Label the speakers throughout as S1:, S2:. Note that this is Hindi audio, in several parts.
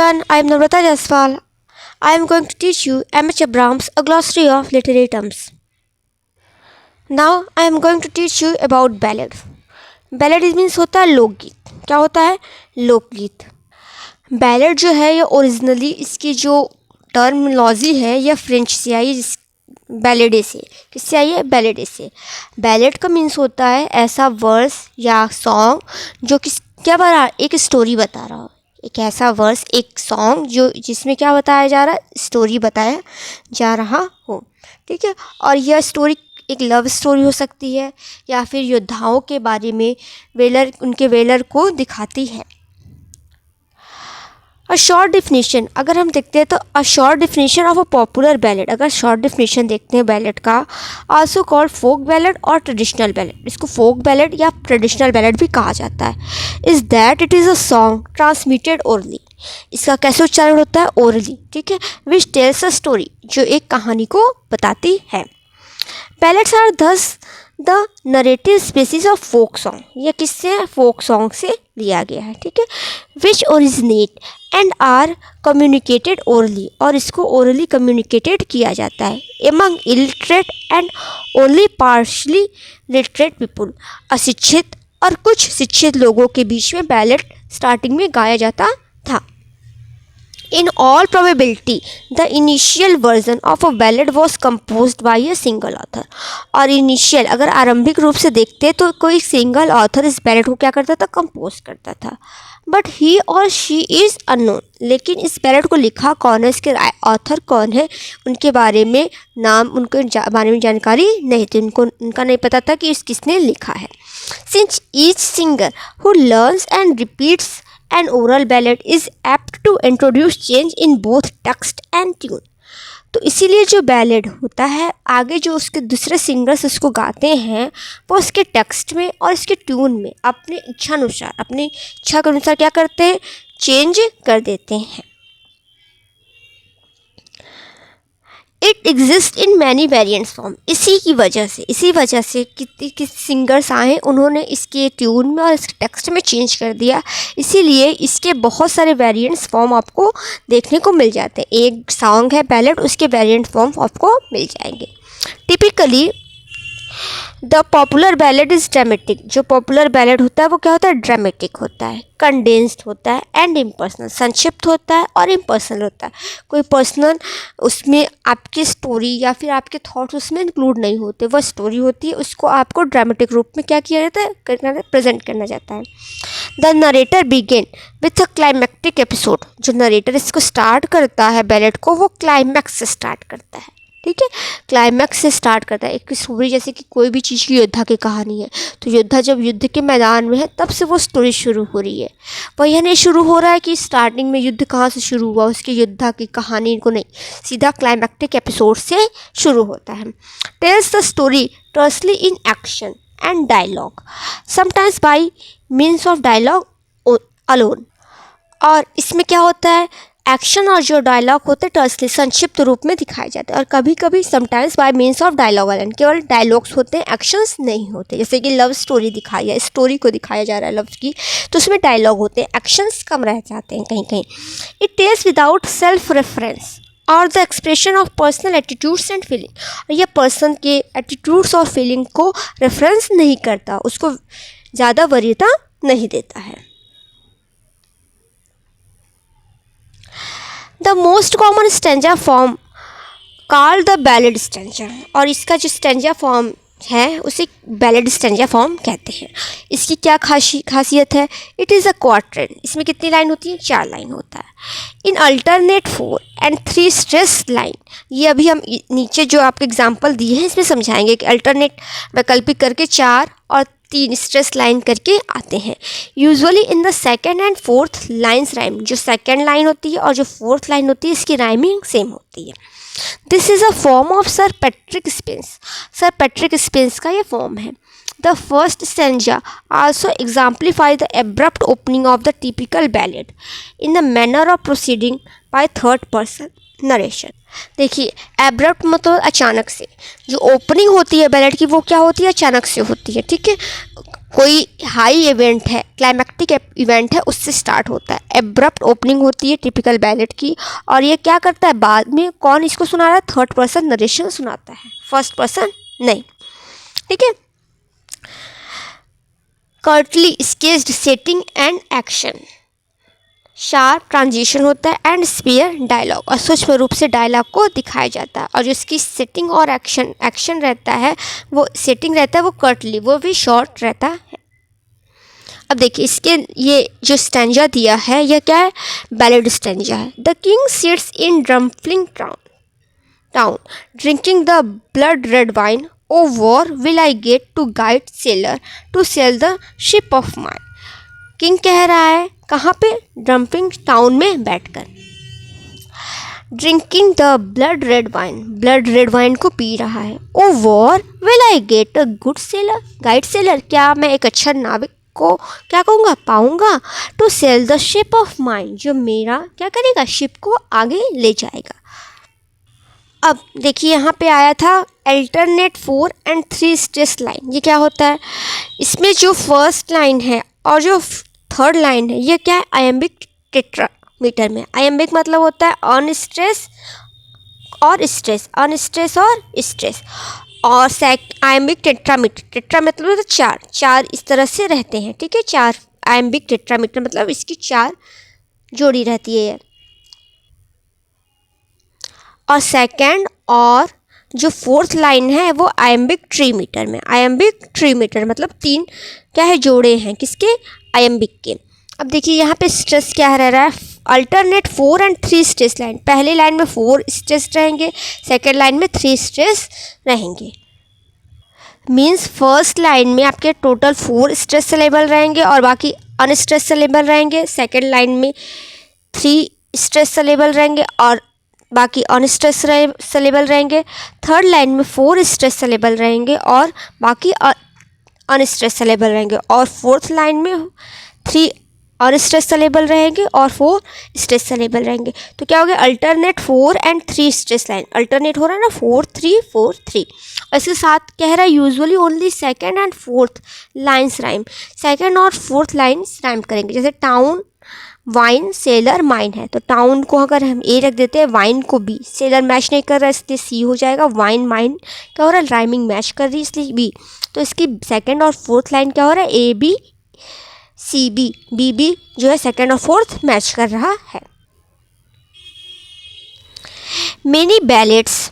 S1: everyone, I am Namrata Jaswal. I am going to teach you M.H. Abrams, a glossary of literary terms. Now I am going to teach you about ballad. Ballad means होता है लोकगीत. क्या होता है? लोकगीत. बैलेड जो है ये ओरिजिनली इसकी जो टर्मिनोलॉजी है यह फ्रेंच से आई है, बैलेडे से. किससे आई है? बैलेडे से. बैलेड का मीन्स होता है ऐसा वर्स या सॉन्ग जो क्या बता रहा है? एक स्टोरी बता रहा हो. एक ऐसा वर्स, एक सॉन्ग जो जिसमें क्या बताया जा रहा है? स्टोरी बताया जा रहा हो. ठीक है. और यह स्टोरी एक लव स्टोरी हो सकती है या फिर योद्धाओं के बारे में उनके वेलर को दिखाती है. अ शॉर्ट डिफिनीशन अगर हम देखते हैं तो a short definition of a popular ballad. अगर शॉर्ट डिफिनीशन देखते हैं बैलेड का, आल्सो कॉल्ड फोक बैलेड और ट्रेडिशनल बैलेड. इसको फोक बैलेड या ट्रेडिशनल बैलेड भी कहा जाता है. Is that it is a song transmitted orally. इसका कैसे उच्चारण होता है? ओरली. ठीक है. विच टेल्स अ स्टोरी, जो एक कहानी को बताती है. Ballads are thus the narrative species of folk song. ये किससे? फोक सॉन्ग से लिया गया है. ठीक है. Which originate and are communicated orally. और इसको ओरली कम्युनिकेटेड किया जाता है among illiterate and only partially literate people. अशिक्षित और कुछ शिक्षित लोगों के बीच में बैलेड स्टार्टिंग में गाया जाता था. In all probability, the initial version of a ballad was composed by a single author. और इनिशियल अगर आरंभिक रूप से देखते तो कोई सिंगल ऑथर इस बैलेड को क्या करता था? कंपोज करता था. बट ही और शी इज़ अननोन. लेकिन इस बैलेड को लिखा कौन है, इसके ऑथर कौन है, उनके बारे में उनके बारे में जानकारी नहीं थी. उनका नहीं पता था कि किसने लिखा है. Since each singer who learns and repeats an oral ballad is apt to introduce change in both text and tune. तो इसीलिए जो बैलेड होता है आगे जो उसके दूसरे सिंगर्स उसको गाते हैं वो उसके टेक्स्ट में और इसके ट्यून में अपनी इच्छा के अनुसार क्या करते हैं? चेंज कर देते हैं. It exist in many variants form. इसी वजह से कितने सिंगर्स आए, उन्होंने इसके ट्यून में और इसके टेक्स्ट में चेंज कर दिया. इसीलिए इसके बहुत सारे वेरिएंट्स फॉर्म आपको देखने को मिल जाते हैं. एक सॉन्ग है बैलेड, उसके वेरिएंट फॉर्म आपको मिल जाएंगे. Typically the popular ballad is dramatic. जो पॉपुलर बैलेड होता है वो क्या होता है? ड्रामेटिक होता है, कंडेंस्ड होता है एंड इम्पर्सनल. संक्षिप्त होता है और इम्पर्सनल होता है. कोई पर्सनल उसमें आपकी स्टोरी या फिर आपके थॉट्स उसमें इंक्लूड नहीं होते. वह स्टोरी होती है, उसको आपको ड्रामेटिक रूप में क्या किया जाता है? प्रेजेंट करना जाता है. The narrator begin with a climactic episode. जो नरेटर इसको स्टार्ट करता है बैलेड को, वो क्लाइमैक्स से स्टार्ट करता है. ठीक है. क्लाइमैक्स से स्टार्ट करता है. एक स्टोरी जैसे कि कोई भी चीज़ की योद्धा की कहानी है तो योद्धा जब युद्ध के मैदान में है तब से वो स्टोरी शुरू हो रही है. वह यह नहीं शुरू हो रहा है कि स्टार्टिंग में युद्ध कहाँ से शुरू हुआ, उसके योद्धा की कहानी को नहीं, सीधा क्लाइमैक्टिक एपिसोड से शुरू होता है. Tells the story tersely in action and dialogue, sometimes by means of dialogue alone. और इसमें क्या होता है? एक्शन और जो डायलॉग होते हैं टर्सली संक्षिप्त रूप में दिखाए जाते हैं. और कभी कभी sometimes by means of dialogue alone, केवल डायलॉग्स होते हैं, एक्शंस नहीं होते. जैसे कि लव स्टोरी दिखाई है, स्टोरी को दिखाया जा रहा है लव की, तो उसमें डायलॉग होते हैं, एक्शंस कम रह जाते हैं कहीं कहीं. It tells without self reference or the expression of personal attitudes and feeling. और यह पर्सन के एटीट्यूड्स और फीलिंग को रेफरेंस नहीं करता, उसको ज़्यादा वरीयता नहीं देता है. The most common stanza form called the ballad stanza. और इसका जो स्टेंजा फॉर्म है उसे बैलेड स्टेंजा फॉर्म कहते हैं. इसकी क्या खासियत है? It is a quartet. इसमें कितनी लाइन होती है? 4 लाइन होता है. In alternate 4 and 3 stress line. ये अभी हम नीचे जो आपके एग्जाम्पल दिए हैं इसमें समझाएंगे कि अल्टरनेट वैकल्पिक करके 4 और 3 स्ट्रेस लाइन करके आते हैं. Usually in the second and fourth lines rhyme. जो सेकेंड लाइन होती है और जो फोर्थ लाइन होती है इसकी राइमिंग सेम होती है. This is a form of Sir Patrick Spens. Sir Patrick Spens का ये फॉर्म है. The first stanza also exemplify the abrupt opening of the typical ballad in the manner of proceeding by third person narration. देखिए एब्रप्ट मतलब अचानक से. जो ओपनिंग होती है बैलेड की वो क्या होती है? अचानक से होती है. ठीक है. कोई हाई इवेंट है, क्लाइमैक्टिक इवेंट है, उससे स्टार्ट होता है। एब्रप्ट ओपनिंग होती है टिपिकल बैलेट की। और ये क्या करता है, बाद में कौन इसको सुना रहा है, थर्ड पर्सन नरेशन सुनाता है, फर्स्ट पर्सन नहीं। ठीक है। Curtly sketched setting and action, sharp transition होता है एंड स्पीयर डायलॉग, और सूक्ष्म रूप से डायलॉग को दिखाया जाता है। और जो इसकी सेटिंग और एक्शन रहता है, वो सेटिंग रहता है वो कर्टली, वो भी शॉर्ट रहता है। अब देखिए इसके ये जो स्टैंजा दिया है, यह क्या है, बैलेड स्टैंजा है। The king sits in Drumpling town drinking the blood red wine, O where will I get to guide sailor to sail the ship of mine. King कह रहा है कहाँ पे, ड्रम्पिंग टाउन में बैठकर, drinking the blood red wine को पी रहा है। O where will I get a good sailor, guide sailor, क्या मैं एक अच्छा नाविक को क्या कहूँगा, पाऊँगा, to sail the ship of mine, जो मेरा क्या करेगा, शिप को आगे ले जाएगा। अब देखिए यहाँ पे आया था अल्टरनेट 4 and 3 स्ट्रेस लाइन। ये क्या होता है, इसमें जो फर्स्ट लाइन है और जो थर्ड लाइन है, ये क्या है, आयम्बिक टेट्रामीटर में। आयम्बिक मतलब होता है अनस्ट्रेस और स्ट्रेस, अनस्ट्रेस और स्ट्रेस। और आयम्बिक टेट्रामीटर, टेट्रा मतलब होता है चार इस तरह से रहते हैं। ठीक है, 4 आयम्बिक टेट्रामीटर मतलब इसकी 4 जोड़ी रहती है। और सेकंड और जो फोर्थ लाइन है वो आयम्बिक ट्रीमीटर में। आयम्बिक ट्रीमीटर मतलब 3 क्या है, जोड़े हैं किसके, आयम्बिक के। अब देखिए यहाँ पे स्ट्रेस क्या रह रहा है, अल्टरनेट 4 and 3 स्ट्रेस लाइन। पहले लाइन में 4 स्ट्रेस रहेंगे, सेकेंड लाइन में 3 स्ट्रेस रहेंगे। मीन्स फर्स्ट लाइन में आपके टोटल 4 स्ट्रेस सिलेबल रहेंगे और बाकी अनस्ट्रेस सिलेबल रहेंगे। सेकेंड लाइन में 3 स्ट्रेस सिलेबल रहेंगे और बाकी अनस्ट्रेस सिलेबल रहेंगे। थर्ड लाइन में 4 स्ट्रेस सिलेबल रहेंगे और बाकी अनस्ट्रेस सिलेबल रहेंगे। और फोर्थ लाइन में 3 अनस्ट्रेस सिलेबल रहेंगे और 4 स्ट्रेस सिलेबल रहेंगे। तो क्या हो गया, alternate 4 and 3 stress line. Alternate हो रहा है ना, 4 3 4 3। और इसके साथ कह रहा है usually only second and fourth lines rhyme. Second और फोर्थ लाइन्स राइम करेंगे। जैसे टाउन, वाइन, सेलर, माइन है, तो टाउन को अगर हम ए रख देते हैं, वाइन को बी, सेलर मैच नहीं कर रहा है इसलिए सी हो जाएगा। वाइन माइन क्या हो रहा है, राइमिंग मैच कर रही है इसलिए बी। तो इसकी सेकंड और फोर्थ लाइन क्या हो रहा है, A B C B, B B जो है सेकंड और फोर्थ मैच कर रहा है। Many ballads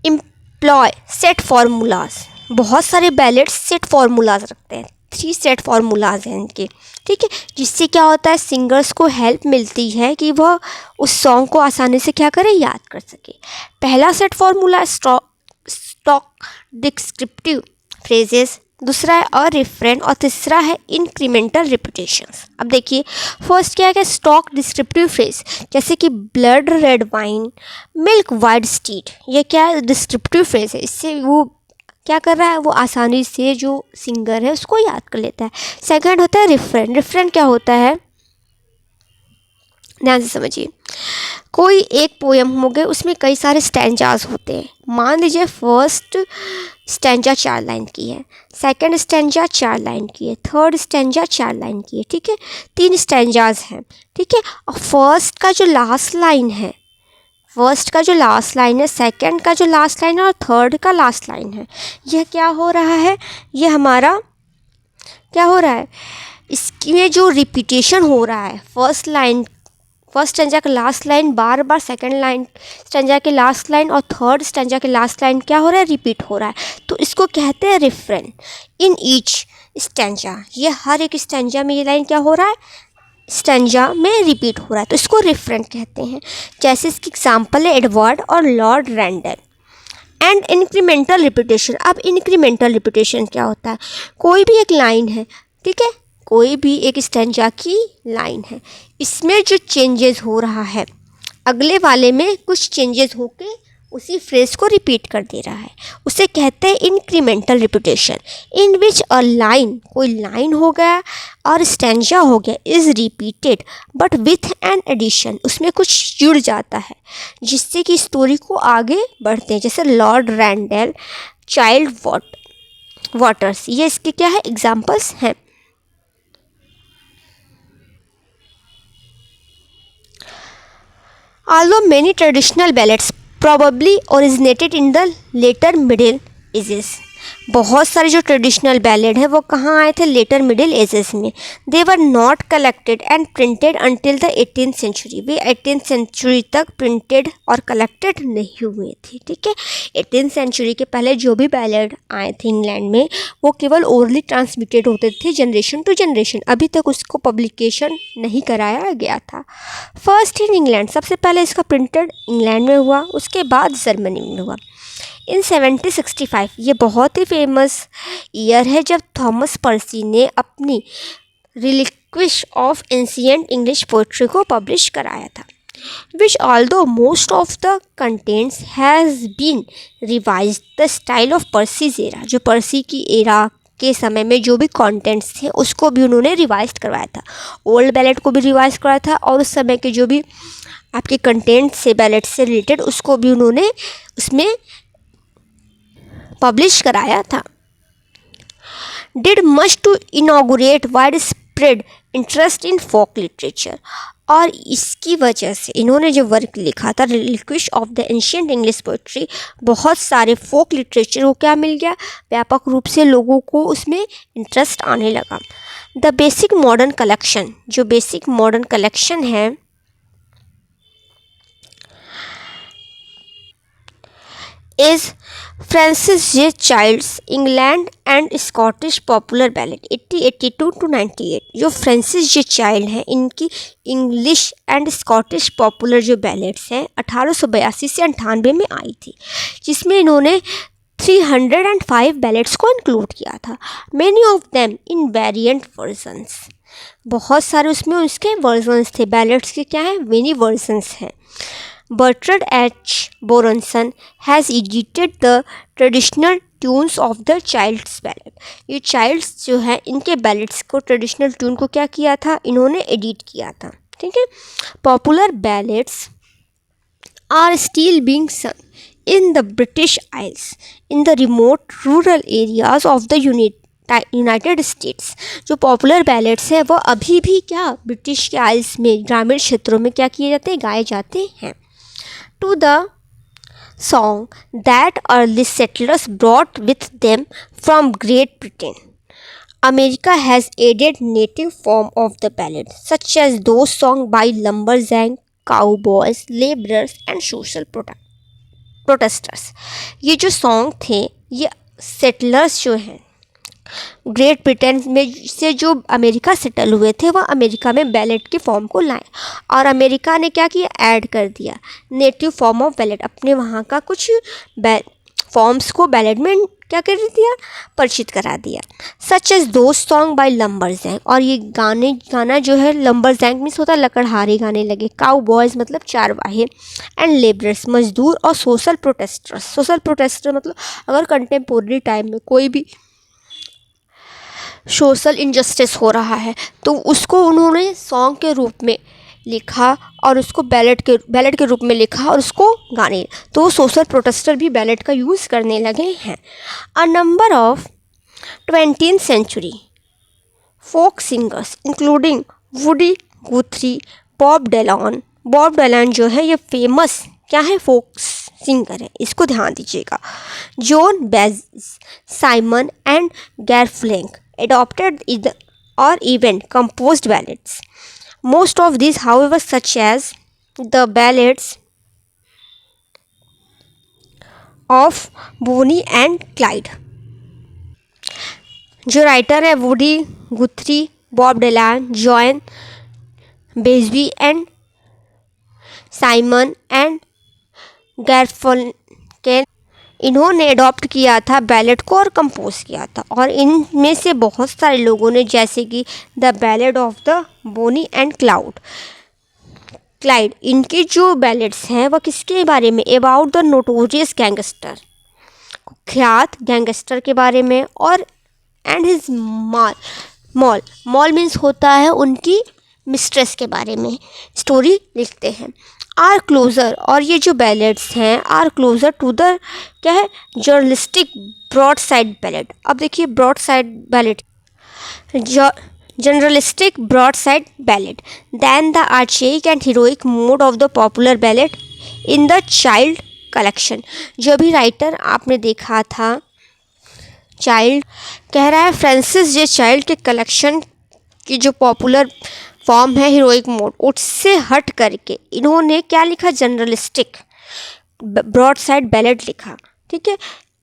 S1: employ set formulas, बहुत सारे बैलेट्स सेट फार्मूलाज रखते हैं। 3 सेट फार्मूलाज हैं इनके। ठीक है, जिससे क्या होता है, सिंगर्स को हेल्प मिलती है कि वह उस सॉन्ग को आसानी से क्या करे, याद कर सके। पहला set formula stock descriptive phrases, दूसरा है और रिफ्रेन, और तीसरा है इंक्रीमेंटल रिपीटेशंस। अब देखिए फर्स्ट क्या है, स्टॉक डिस्क्रिप्टिव फ्रेज, जैसे कि blood red wine, milk white stead, ये क्या है, डिस्क्रिप्टिव फ्रेज है। इससे वो क्या कर रहा है, वो आसानी से जो सिंगर है उसको याद कर लेता है। सेकंड होता है रिफ्रेन। रिफ्रेन क्या होता है, ध्यान से समझिए। कोई एक पोयम हो गए, उसमें कई सारे स्टैंजाज होते हैं। मान लीजिए फर्स्ट स्टैंजा 4 लाइन की है, सेकंड स्टैंजा 4 लाइन की है, थर्ड स्टैंजा 4 लाइन की है। ठीक है, 3 स्टैंजाज हैं। ठीक है, और फर्स्ट का जो लास्ट लाइन है, फर्स्ट का जो लास्ट लाइन है, सेकंड का जो लास्ट लाइन है और थर्ड का लास्ट लाइन है, यह क्या हो रहा है, ये हमारा क्या हो रहा है, इसमें जो रिपीटेशन हो रहा है, फर्स्ट स्टैंजा का लास्ट लाइन बार बार सेकंड लाइन स्टैंजा के लास्ट लाइन और थर्ड स्टैंजा के लास्ट लाइन क्या हो रहा है, रिपीट हो रहा है। तो इसको कहते हैं रिफ्रेन। इन ईच स्टैंजा, ये हर एक स्टैंजा में ये लाइन क्या हो रहा है, स्टैंजा में रिपीट हो रहा है, तो इसको रिफ्रेन कहते हैं। जैसे इसकी एग्जांपल है एडवर्ड और Lord Randall. And incremental repetition. अब इंक्रीमेंटल रिपीटेशन क्या होता है, कोई भी एक लाइन है, ठीक है, कोई भी एक स्टैंजा की लाइन है, इसमें जो चेंजेस हो रहा है, अगले वाले में कुछ चेंजेस होके उसी फ्रेज को रिपीट कर दे रहा है, उसे कहते हैं incremental repetition. In which a line, कोई लाइन हो गया और स्टैंजा हो गया, is repeated but with an addition, उसमें कुछ जुड़ जाता है जिससे कि स्टोरी को आगे बढ़ते हैं। जैसे Lord Randall Child what, Waters, ये इसके क्या है एग्जाम्पल्स हैं। Although many traditional ballads probably originated in the later Middle Ages, बहुत सारे जो ट्रेडिशनल बैलेड है वो कहाँ आए थे, लेटर मिडिल एजेस में। They were not collected and printed until the 18th century, वे 18th सेंचुरी तक प्रिंटेड और कलेक्टेड नहीं हुए थे। ठीक है, 18th सेंचुरी के पहले जो भी बैलेड आए थे इंग्लैंड में वो केवल ओरली ट्रांसमिटेड होते थे जनरेशन टू जनरेशन, अभी तक उसको पब्लिकेशन नहीं कराया गया था। फर्स्ट इन इंग्लैंड, सबसे पहले इसका प्रिंटेड इंग्लैंड में हुआ, उसके बाद जर्मनी में हुआ। इन 1765, ये बहुत ही फेमस ईयर है जब थॉमस पर्सी ने अपनी reliques of ancient English poetry को पब्लिश कराया था, which although most of the contents has been revised the style of Percy's era, जो पर्सी की एरा के समय में जो भी कंटेंट्स थे उसको भी उन्होंने रिवाइज करवाया था, ओल्ड बैलेट को भी रिवाइज कराया था और उस समय के जो भी आपके कंटेंट्स से बैलेट से रिलेटेड उसको भी उन्होंने उसमें पब्लिश कराया था। Did much to inaugurate wide spread interest in folk literature, और इसकी वजह से इन्होंने जो वर्क लिखा था reliques of the ancient English poetry, बहुत सारे फोक लिटरेचर को क्या मिल गया, व्यापक रूप से लोगों को उसमें इंटरेस्ट आने लगा। द बेसिक मॉडर्न कलेक्शन, जो बेसिक मॉडर्न कलेक्शन है is Francis J Child's England and Scottish popular ballad 1882 to 98, जो फ्रांसिस जे चाइल्ड हैं इनकी इंग्लिश एंड स्कॉटिश पॉपुलर जो बैलेड्स हैं 1882 से 98 में आई थी, जिसमें इन्होंने 305 बैलेड्स को इंक्लूड किया था। Many of them in variant versions, बहुत सारे उसमें उसके वर्जन्स थे, बैलेड्स के क्या हैं, मेनी वर्जन्स हैं। Bertrand H. Boronson has edited the traditional tunes of the child's ballad, ये चाइल्ड्स जो है इनके बैलेड्स को ट्रेडिशनल ट्यून को क्या किया था, इन्होंने एडिट किया था। ठीक है, popular ballads are still being sung in the British Isles, in the remote rural areas of the United states. जो पॉपुलर बैलेड्स हैं वो अभी भी क्या ब्रिटिश के आइल्स में ग्रामीण क्षेत्रों में क्या किए जाते हैं, गाए जाते हैं। To the song that early settlers brought with them from Great Britain, America has added native form of the ballad, such as those sung by lumberjacks, cowboys, laborers and social protesters। ये जो सॉन्ग थे ये सेटलर्स जो हैं ग्रेट ब्रिटेन में से जो अमेरिका सेटल हुए थे वह अमेरिका में बैलेट के फॉर्म को लाए, और अमेरिका ने क्या किया, ऐड कर दिया नेटिव फॉर्म ऑफ बैलेट, अपने वहाँ का कुछ फॉर्म्स को बैलेट में क्या कर दिया, परिचित करा दिया। सच एज दोस्त सॉन्ग बाय लंबरजैक, और ये गाना जो है लंबरजैक मीन्स होता है लकड़हारे गाने लगे, काउ बॉयज़ मतलब चारवाहे, एंड लेबरर्स मजदूर, और सोशल प्रोटेस्टर मतलब अगर कंटेम्पोररी टाइम में कोई भी सोशल इनजस्टिस हो रहा है तो उसको उन्होंने सॉन्ग के रूप में लिखा और उसको बैलेट के रूप में लिखा और उसको गाने, तो सोशल प्रोटेस्टर भी बैलेट का यूज़ करने लगे हैं। A number of 20th century folk singers including Woody Guthrie, Bob Dylan जो है ये फेमस क्या है, फोक सिंगर है, इसको ध्यान दीजिएगा। Joan Baez, Simon and Garfunkel adopted or even composed ballads. Most of these, however, such as the ballads of Bonnie and Clyde, जो राइटर है Woody Guthrie, Bob Dylan, Joan Baez and Simon and Garfunkel, इन्होंने अडॉप्ट किया था बैलेड को और कंपोज किया था, और इनमें से बहुत सारे लोगों ने जैसे कि the ballad of the Bonnie and Clyde, इनके जो बैलेड्स हैं वह किसके बारे में, अबाउट द नोटोरियस गैंगस्टर, कुख्यात गैंगस्टर के बारे में, और एंड हिज मॉल मीन्स होता है उनकी मिस्ट्रेस के बारे में स्टोरी लिखते हैं। आर क्लोजर, और ये जो बैलेड्स हैं आर क्लोजर टू द क्या है, जर्नलिस्टिक ब्रॉड साइड बैलेड। अब देखिए broadside ballad, generalistic broadside ballad than the archaic and heroic mode of the popular ballad in the child collection। जो भी राइटर आपने देखा था चाइल्ड, कह रहा है फ्रांसिस जे चाइल्ड के कलेक्शन की जो पॉपुलर फॉर्म है हीरोइक मोड, उससे हट करके इन्होंने क्या लिखा, जनरलिस्टिक ब्रॉड साइड बैलेड लिखा। ठीक है,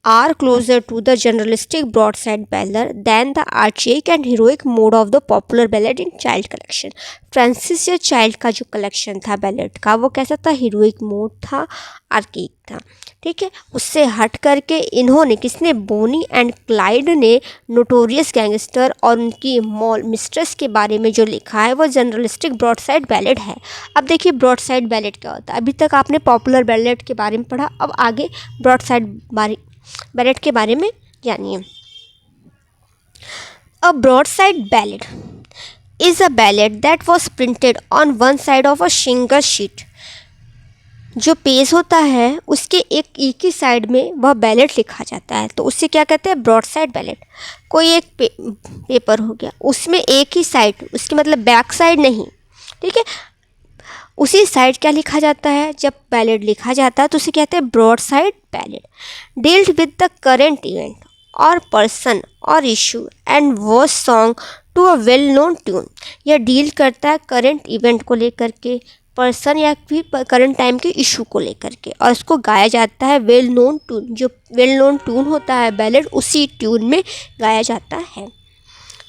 S1: are closer to the generalistic broadside ballad than the archaic and heroic mode of the popular ballad in child collection। Francis या चाइल्ड का जो कलेक्शन था बैलेड का वो कैसा था, हीरोइक मोड था, आर्केइक था। ठीक है, उससे हट करके इन्होंने किसने, बोनी एंड क्लाइड ने नोटोरियस गैंगस्टर और उनकी मॉल मिस्ट्रेस के बारे में जो लिखा है वो जनरलिस्टिक ब्रॉडसाइड बैलेड है। अब देखिए ब्रॉडसाइड बैलेड क्या होता है। अभी तक आपने पॉपुलर बैलेड के बारे में पढ़ा, अब आगे ब्रॉडसाइड बैलेड के बारे में जानिए। A broadside ballad is a ballad that was printed on one side of a single sheet. जो पेज होता है उसके एक ही साइड में वह बैलेड लिखा जाता है, तो उससे क्या कहते हैं, ब्रॉडसाइड बैलेड। कोई एक पेपर हो गया, उसमें एक ही साइड, उसकी मतलब बैक साइड नहीं, ठीक है, उसी साइड क्या लिखा जाता है, जब बैलेड लिखा जाता है तो उसे कहते हैं broadside ballad. Dealt with the current event और पर्सन और issue and was sung to a well known tune. यह डील करता है करेंट इवेंट को लेकर के, पर्सन या फिर करंट टाइम के इशू को लेकर के, और उसको गाया जाता है वेल नोन ट्यून। जो वेल नोन ट्यून होता है बैलेड, उसी ट्यून में गाया जाता है।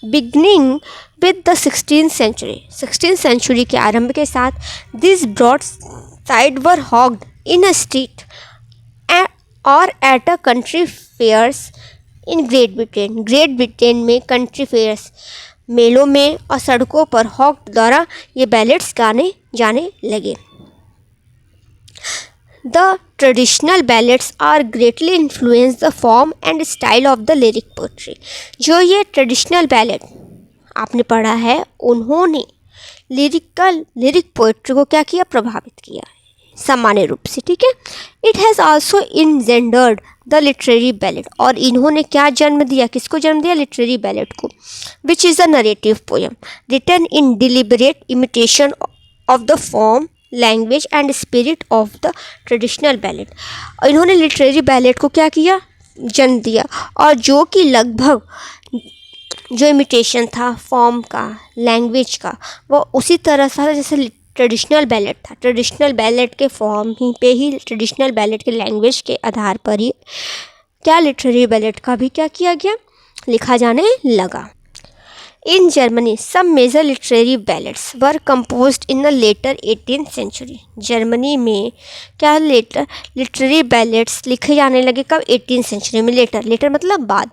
S1: Beginning with the 16th century, 16th century के आरंभ के साथ this broadside were hawked in a street or at a country fairs in Great Britain. Great Britain में कंट्री फेयर्स, मेलों में और सड़कों पर हॉक द्वारा ये बैलेड्स गाने जाने लगे। The traditional ballads are greatly influence the form and style of the lyric poetry. जो ये ट्रेडिशनल बैलेड आपने पढ़ा है, उन्होंने लिरिक पोइट्री को क्या किया, प्रभावित किया सामान्य रूप से। ठीक है, it has also engendered the literary ballad, और इन्होंने क्या जन्म दिया, किसको जन्म दिया, लिटरेरी बैलेड को, which is a narrative poem written in deliberate imitation of the form, language and spirit of the traditional ballad. और इन्होंने लिटरेरी बैलेड को क्या किया, जन्म दिया, और जो कि लगभग जो इमिटेशन था फॉर्म का, लैंग्वेज का, वो उसी तरह था जैसे ट्रेडिशनल बैलेड था। ट्रेडिशनल बैलेड के फॉर्म ही पे ही, ट्रेडिशनल बैलेड के लैंग्वेज के आधार पर ही क्या लिटरेरी बैलेड का भी क्या किया गया, लिखा जाने लगा। In Germany some major literary ballads were composed in the later 18th century. Germany में क्या लिटरेरी बैलेड्स लिखे जाने लगे कब, 18th सेंचुरी में। लेटर मतलब बाद,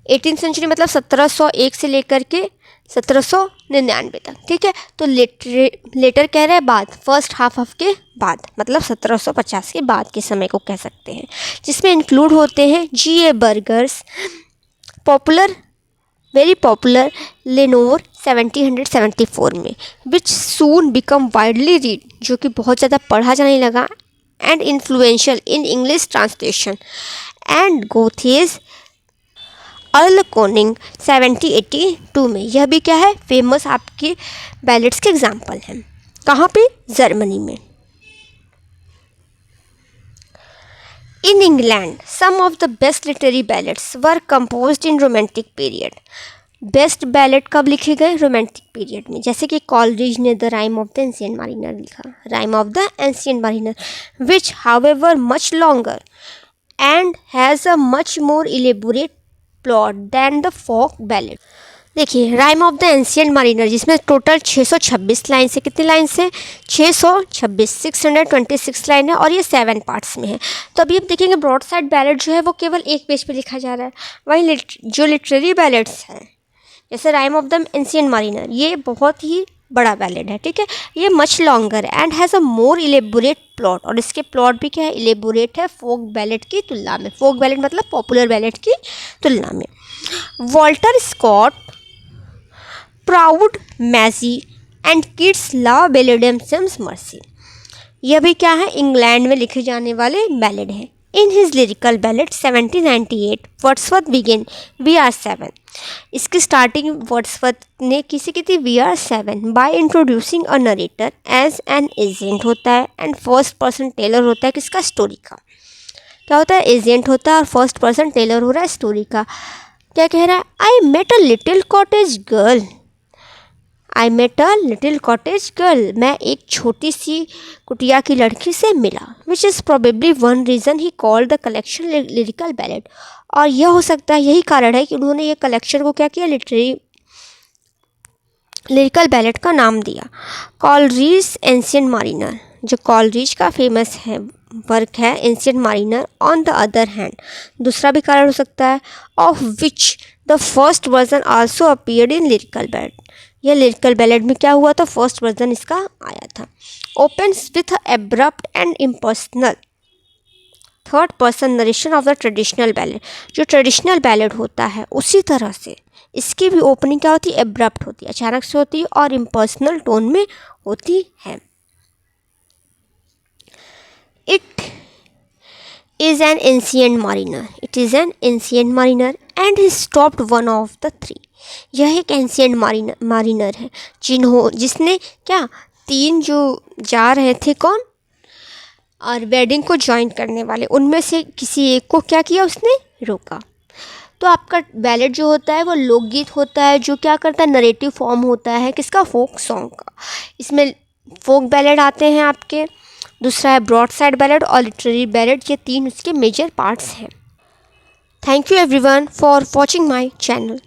S1: 18th सेंचुरी मतलब 1701 से लेकर के 1799 तक। ठीक है, तो लेटर कह रहे हैं बाद, फर्स्ट हाफ ऑफ के बाद, मतलब 1750 के बाद के समय को कह सकते हैं, जिसमें इंक्लूड होते हैं G.A. Burgers very popular Lenore 1774 में, which soon become widely read, जो कि बहुत ज़्यादा पढ़ा जाने लगा, and influential in English translation, and Goethe's Erlkönig 1782 में। यह भी क्या है, फेमस आपके बैलेड्स के एग्जाम्पल हैं। कहाँ पे, जर्मनी में। In England some of the best literary ballads were composed in romantic period. Best ballad कब लिखे गए, रोमांटिक पीरियड में, जैसे कि कॉलरिज ने the Rime of the Ancient Mariner लिखा, Rime of the Ancient Mariner, which however much longer and has a much more elaborate plot than the folk ballad. देखिए Rime of the Ancient Mariner, जिसमें टोटल 626 लाइन से, कितनी लाइन से, 626 लाइन है, और ये 7 पार्ट्स में है। तो अभी हम देखेंगे ब्रॉड साइड बैलेड जो है वो केवल एक पेज पे लिखा जा रहा है, वहीं जो लिटरेरी बैलेड्स हैं जैसे राइम ऑफ द एंशिएंट मारिनर, ये बहुत ही बड़ा बैलेड है। ठीक है, ये much longer and has a more elaborate plot, और इसके प्लॉट भी क्या है, इलेबोरेट है फोक बैलेड की तुलना में। फोक बैलेड मतलब पॉपुलर बैलेड की तुलना में। Walter Scott, Proud Maisie and Keats La Belle Dame sans Merci. यह भी क्या है, इंग्लैंड में लिखे जाने वाले बैलेड है। In his lyrical ballad 1798 Wordsworth begin we are seven. इसकी स्टार्टिंग वर्ड्सवर्थ ने किसी की थी we are seven by introducing a narrator as an agent होता है एंड फर्स्ट पर्सन टेलर होता है किसका, स्टोरी का। क्या होता है, एजेंट होता है और फर्स्ट पर्सन टेलर हो रहा है स्टोरी का। क्या कह रहा है, I met a little cottage girl, I met a little cottage girl, मैं एक छोटी सी कुटिया की लड़की से मिला। Which is probably one reason he called the collection lyrical ballad. और यह हो सकता है, यही कारण है कि उन्होंने ये कलेक्शन को क्या किया, लिरिकल बैलेड का नाम दिया। कॉलरीज एंशियंट मारिनर, जो कॉलरीज का फेमस है वर्क है Ancient Mariner. On the other hand, दूसरा भी कारण हो सकता है, of which the first version also appeared in Lyrical Ballad. यह लिरिकल बैलेड में क्या हुआ था, फर्स्ट वर्जन इसका आया था। Opens with abrupt and impersonal third person narration of the traditional ballad. जो ट्रेडिशनल बैलेड होता है उसी तरह से इसकी भी ओपनिंग क्या होती है, एब्रप्ट होती है, अचानक से होती है और इम्पर्सनल टोन में होती है। It is an ancient mariner, it is an ancient mariner and he stopped one of the three। यह एक एंशियंट मारिनर है जिसने क्या, तीन जो जा रहे थे कौन, और वेडिंग को ज्वाइन करने वाले, उनमें से किसी एक को क्या किया, उसने रोका। तो आपका बैलेड जो होता है वो लोकगीत होता है जो क्या करता है, नरेटिव फॉर्म होता है किसका, फोक सॉन्ग का। इसमें फोक बैलेड आते हैं आपके, दूसरा है ब्रॉड साइड बैलेड और लिटरेरी बैलेड, ये तीन उसके मेजर पार्ट्स हैं। Thank you everyone for watching my channel.